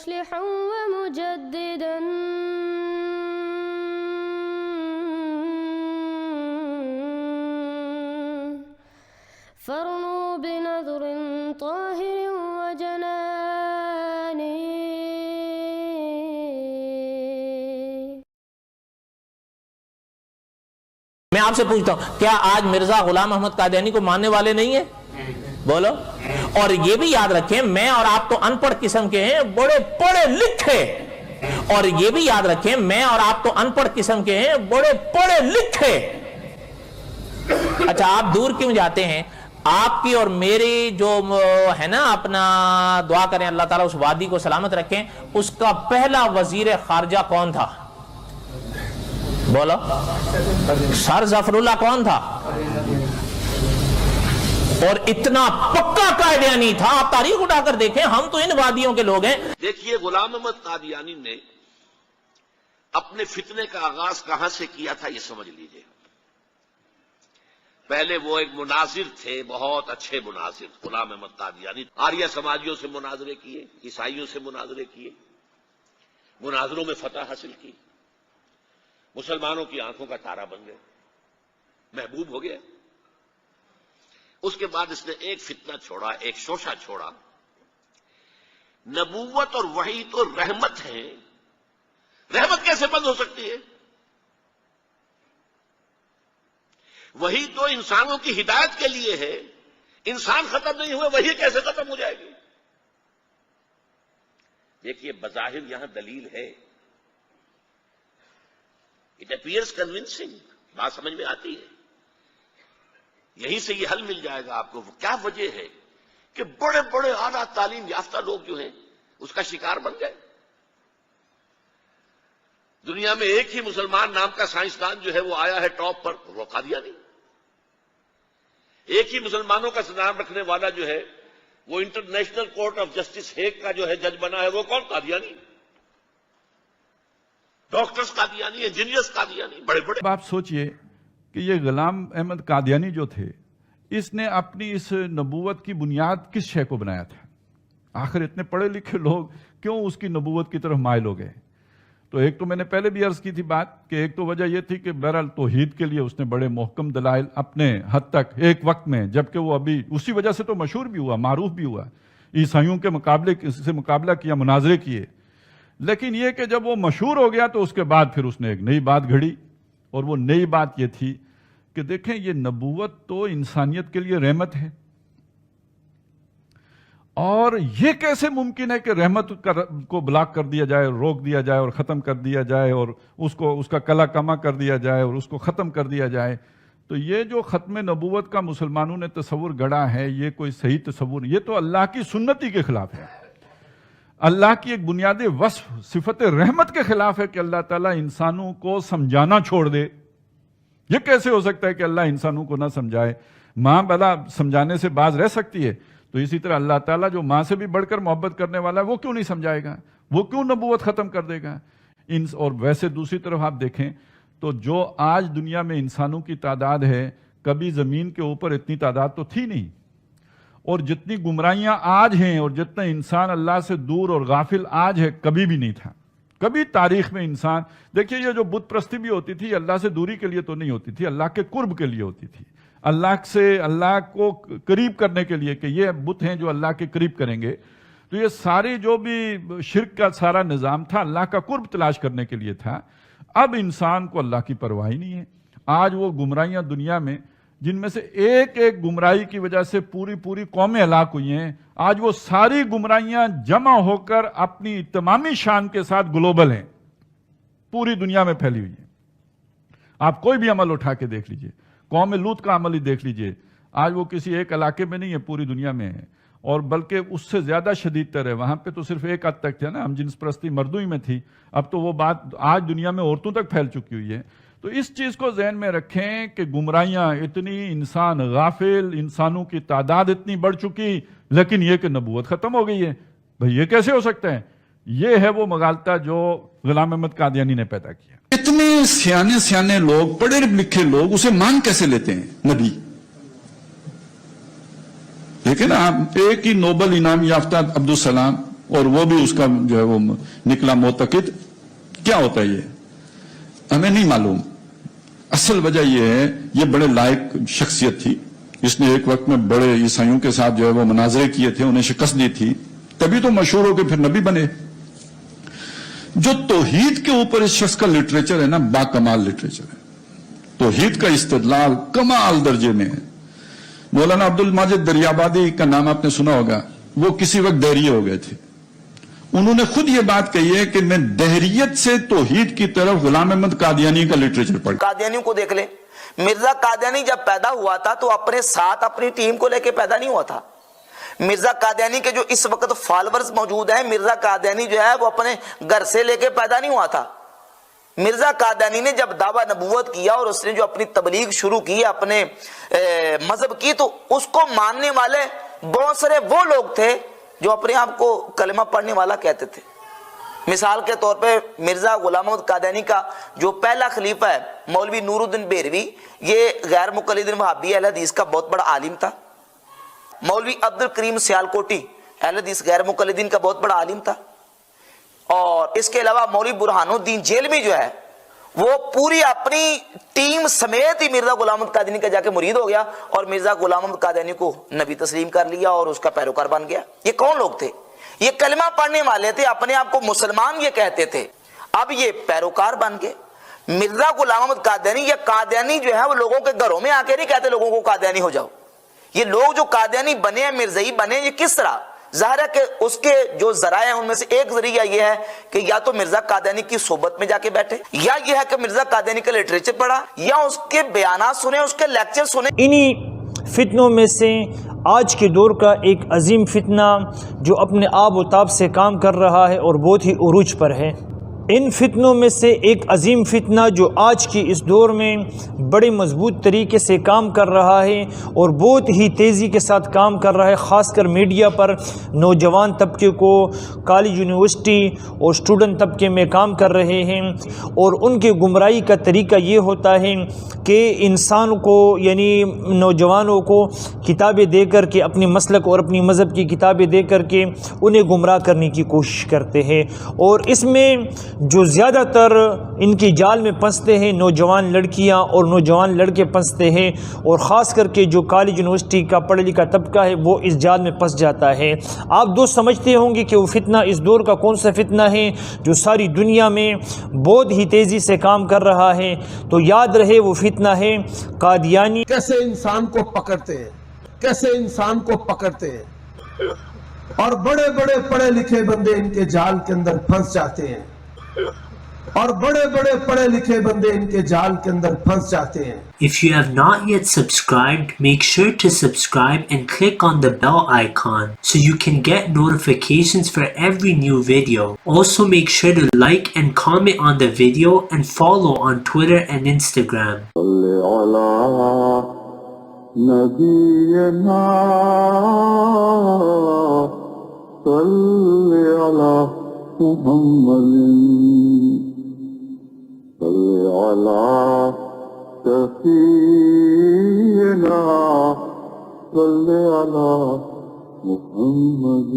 مصلحا ومجددا فارنوا بنظر طاهر وجنان. میں آپ سے پوچھتا ہوں، کیا آج مرزا غلام احمد قادیانی کو ماننے والے نہیں ہیں؟ بولو. اور یہ بھی یاد رکھیں، میں اور آپ تو ان پڑھ قسم کے ہیں، بڑے پڑھے لکھے. اور یہ بھی یاد رکھیں، میں اور آپ تو ان پڑھ قسم کے ہیں، بڑے پڑھے لکھے. اچھا، آپ دور کیوں جاتے ہیں؟ آپ کی اور میری جو ہے نا، اپنا دعا کریں اللہ تعالیٰ اس وادی کو سلامت رکھیں، اس کا پہلا وزیر خارجہ کون تھا؟ بولو. سر ظفر اللہ کون تھا؟ اور اتنا پکا قادیانی تھا. آپ تاریخ اٹھا کر دیکھیں، ہم تو ان وادیوں کے لوگ ہیں. دیکھیے، غلام احمد قادیانی نے اپنے فتنے کا آغاز کہاں سے کیا تھا یہ سمجھ لیجئے. پہلے وہ ایک مناظر تھے، بہت اچھے مناظر. غلام احمد قادیانی آریہ سماجیوں سے مناظرے کیے، عیسائیوں سے مناظرے کیے، مناظروں میں فتح حاصل کی، مسلمانوں کی آنکھوں کا تارا بن گئے، محبوب ہو گیا. اس کے بعد اس نے ایک فتنہ چھوڑا، ایک شوشہ چھوڑا. نبوت اور وحی تو رحمت ہے، رحمت کیسے بند ہو سکتی ہے؟ وحی تو انسانوں کی ہدایت کے لیے ہے. انسان ختم نہیں ہوئے، وحی کیسے ختم ہو جائے گی؟ دیکھیے، بظاہر یہاں دلیل ہے، اٹ اپیئرس کنونسنگ، بات سمجھ میں آتی ہے. یہیں سے یہ حل مل جائے گا آپ کو. کیا وجہ ہے کہ بڑے بڑے اعلیٰ تعلیم یافتہ لوگ جو ہیں اس کا شکار بن گئے؟ دنیا میں ایک ہی مسلمان نام کا سائنسدان جو ہے وہ آیا ہے ٹاپ پر، وہ قادیانی. ایک ہی مسلمانوں کا نام رکھنے والا جو ہے وہ international court of justice Hague کا جو ہے جج بنا ہے، وہ کون؟ قادیانی. ڈاکٹرز قادیانی، انجینئرز قادیانی، بڑے بڑے. آپ سوچئے کہ یہ غلام احمد قادیانی جو تھے، اس نے اپنی اس نبوت کی بنیاد کس شے کو بنایا تھا؟ آخر اتنے پڑھے لکھے لوگ کیوں اس کی نبوت کی طرف مائل ہو گئے؟ تو ایک تو میں نے پہلے بھی عرض کی تھی بات کہ ایک تو وجہ یہ تھی کہ بہرحال توحید کے لیے اس نے بڑے محکم دلائل اپنے حد تک ایک وقت میں، جبکہ وہ ابھی اسی وجہ سے تو مشہور بھی ہوا، معروف بھی ہوا، عیسائیوں کے مقابلہ کیا، مناظرے کیے. لیکن یہ کہ جب وہ مشہور ہو گیا تو اس کے بعد پھر اس نے ایک نئی بات گھڑی، اور وہ نئی بات یہ تھی کہ دیکھیں یہ نبوت تو انسانیت کے لیے رحمت ہے، اور یہ کیسے ممکن ہے کہ رحمت کو بلاک کر دیا جائے، روک دیا جائے اور ختم کر دیا جائے، اور اس کا کلا کما کر دیا جائے اور اس کو ختم کر دیا جائے. تو یہ جو ختم نبوت کا مسلمانوں نے تصور گڑا ہے، یہ کوئی صحیح تصور، یہ تو اللہ کی سنتی کے خلاف ہے، اللہ کی ایک بنیادی وصف صفت رحمت کے خلاف ہے کہ اللہ تعالیٰ انسانوں کو سمجھانا چھوڑ دے. یہ کیسے ہو سکتا ہے کہ اللہ انسانوں کو نہ سمجھائے؟ ماں بھلا سمجھانے سے باز رہ سکتی ہے، تو اسی طرح اللہ تعالیٰ جو ماں سے بھی بڑھ کر محبت کرنے والا ہے، وہ کیوں نہیں سمجھائے گا؟ وہ کیوں نبوت ختم کر دے گا؟ اور ویسے دوسری طرف آپ دیکھیں تو جو آج دنیا میں انسانوں کی تعداد ہے، کبھی زمین کے اوپر اتنی تعداد تو تھی نہیں. اور جتنی گمراہیاں آج ہیں اور جتنا انسان اللہ سے دور اور غافل آج ہے، کبھی بھی نہیں تھا. کبھی تاریخ میں انسان، دیکھیے یہ جو بت پرستی بھی ہوتی تھی، اللہ سے دوری کے لیے تو نہیں ہوتی تھی، اللہ کے قرب کے لیے ہوتی تھی، اللہ کو قریب کرنے کے لیے کہ یہ بت ہیں جو اللہ کے قریب کریں گے. تو یہ ساری جو بھی شرک کا سارا نظام تھا، اللہ کا قرب تلاش کرنے کے لیے تھا. اب انسان کو اللہ کی پرواہ نہیں ہے. آج وہ گمراہیاں دنیا میں، جن میں سے ایک ایک گمراہی کی وجہ سے پوری قومیں ہلاک ہوئی ہیں، آج وہ ساری گمراہیاں جمع ہو کر اپنی تمامی شان کے ساتھ گلوبل ہیں، پوری دنیا میں پھیلی ہوئی ہیں. آپ کوئی بھی عمل اٹھا کے دیکھ لیجئے، قوم لوط کا عمل ہی دیکھ لیجئے. آج وہ کسی ایک علاقے میں نہیں ہے، پوری دنیا میں ہے، اور بلکہ اس سے زیادہ شدید تر ہے. وہاں پہ تو صرف ایک حد تک تھا نا، ہم جنس پرستی مردوں ہی میں تھی. اب تو وہ بات آج دنیا میں عورتوں تک پھیل چکی ہوئی ہے. تو اس چیز کو ذہن میں رکھیں کہ گمراہیاں اتنی، انسان غافل، انسانوں کی تعداد اتنی بڑھ چکی، لیکن یہ کہ نبوت ختم ہو گئی ہے. بھئی یہ کیسے ہو سکتا ہے؟ یہ ہے وہ مغالطہ جو غلام احمد قادیانی نے پیدا کیا. اتنے سیانے لوگ، پڑھے لکھے لوگ اسے مان کیسے لیتے ہیں نبی؟ لیکن آپ ایک ہی نوبل انعام یافتہ عبدالسلام اور وہ بھی اس کا جو ہے وہ نکلا معتقد. کیا ہوتا ہے یہ ہمیں نہیں معلوم. اصل وجہ یہ ہے یہ بڑے لائق شخصیت تھی, اس نے ایک وقت میں بڑے عیسائیوں کے ساتھ جو ہے وہ مناظرے کیے تھے, انہیں شکست دی تھی, تبھی تو مشہور ہو کے پھر نبی بنے. جو توحید کے اوپر اس شخص کا لٹریچر ہے نا, باکمال لٹریچر ہے. توحید کا استدلال کمال درجے میں ہے. مولانا عبد الماجد دریابادی کا نام آپ نے سنا ہوگا, وہ کسی وقت دہریے ہو گئے تھے. انہوں نے خود یہ بات کہی ہے کہ میں دہریت سے توحید کی طرف غلام احمد قادیانی کا لٹریچر پڑھا. قادیانیوں کو دیکھ لیں, مرزا قادیانی جب پیدا ہوا تھا تو اپنے ساتھ اپنی ٹیم کو لے کے پیدا نہیں ہوا تھا. مرزا قادیانی کے جو اس وقت فالورز موجود ہیں, مرزا قادیانی جو ہے وہ اپنے گھر سے لے کے پیدا نہیں ہوا تھا. مرزا قادیانی نے جب دعویٰ نبوت کیا اور اس نے جو اپنی تبلیغ شروع کی اپنے مذہب کی, تو اس کو ماننے والے بہت سارے وہ لوگ تھے جو اپنے آپ کو کلمہ پڑھنے والا کہتے تھے. مثال کے طور پہ مرزا غلام احمد قادیانی کا جو پہلا خلیفہ ہے مولوی نور الدین بیروی, یہ غیر مقلد وہابی اہل حدیث کا بہت بڑا عالم تھا. مولوی عبد الکریم سیالکوٹی اہل حدیث غیر مقلدین کا بہت بڑا عالم تھا. اور اس کے علاوہ مولوی برہان الدین جیلمی جو ہے وہ پوری اپنی ٹیم سمیت ہی مرزا غلام احمد قادیانی کا جا کے مرید ہو گیا اور مرزا غلام احمد قادیانی کو نبی تسلیم کر لیا اور اس کا پیروکار بن گیا. یہ کون لوگ تھے؟ یہ کلمہ پڑھنے والے تھے, اپنے آپ کو مسلمان یہ کہتے تھے. اب یہ پیروکار بن گئے. مرزا غلام احمد قادیانی یا قادیانی جو ہے وہ لوگوں کے گھروں میں آ کے نہیں کہتے لوگوں کو قادیانی ہو جاؤ. یہ لوگ جو قادیانی بنے ہیں, مرزائی بنے, یہ کس طرح؟ ظاہر ہے کہ اس کے جو ذرائع ہیں ان میں سے ایک ذریعہ یہ ہے کہ یا تو مرزا قادیانی کی صحبت میں جا کے بیٹھے, یا یہ ہے کہ مرزا قادیانی کا لٹریچر پڑھا, یا اس کے بیانات سنے, اس کے لیکچر سنے. انہی فتنوں میں سے آج کے دور کا ایک عظیم فتنہ جو اپنے آب و تاب سے کام کر رہا ہے اور بہت ہی عروج پر ہے. ان فتنوں میں سے ایک عظیم فتنہ جو آج کی اس دور میں بڑے مضبوط طریقے سے کام کر رہا ہے اور بہت ہی تیزی کے ساتھ کام کر رہا ہے, خاص کر میڈیا پر نوجوان طبقے کو کالج یونیورسٹی اور اسٹوڈنٹ طبقے میں کام کر رہے ہیں. اور ان کے گمراہی کا طریقہ یہ ہوتا ہے کہ انسان کو یعنی نوجوانوں کو کتابیں دے کر کے, اپنے مسلک اور اپنی مذہب کی کتابیں دے کر کے انہیں گمراہ کرنے کی کوشش کرتے ہیں. اور اس میں جو زیادہ تر ان کی جال میں پھنستے ہیں نوجوان لڑکیاں اور نوجوان لڑکے پھنستے ہیں, اور خاص کر کے جو کالج یونیورسٹی کا پڑھا لکھا طبقہ ہے وہ اس جال میں پھنس جاتا ہے. آپ دوست سمجھتے ہوں گے کہ وہ فتنہ اس دور کا کون سا فتنہ ہے جو ساری دنیا میں بہت ہی تیزی سے کام کر رہا ہے. تو یاد رہے وہ فتنہ ہے قادیانی. کیسے انسان کو پکڑتے ہیں, کیسے انسان کو پکڑتے ہیں, اور بڑے بڑے پڑھے لکھے بندے ان کے جال کے اندر پھنس جاتے ہیں, اور بڑے بڑے پڑھے لکھے بندے ان کے جال کے اندر پھنس جاتے ہیں. If you have not yet subscribed, make sure to subscribe and click on the bell icon so you can get notifications for every new video. Also make sure to like and comment on the video and follow on Twitter and Instagram. سفينا صل على محمد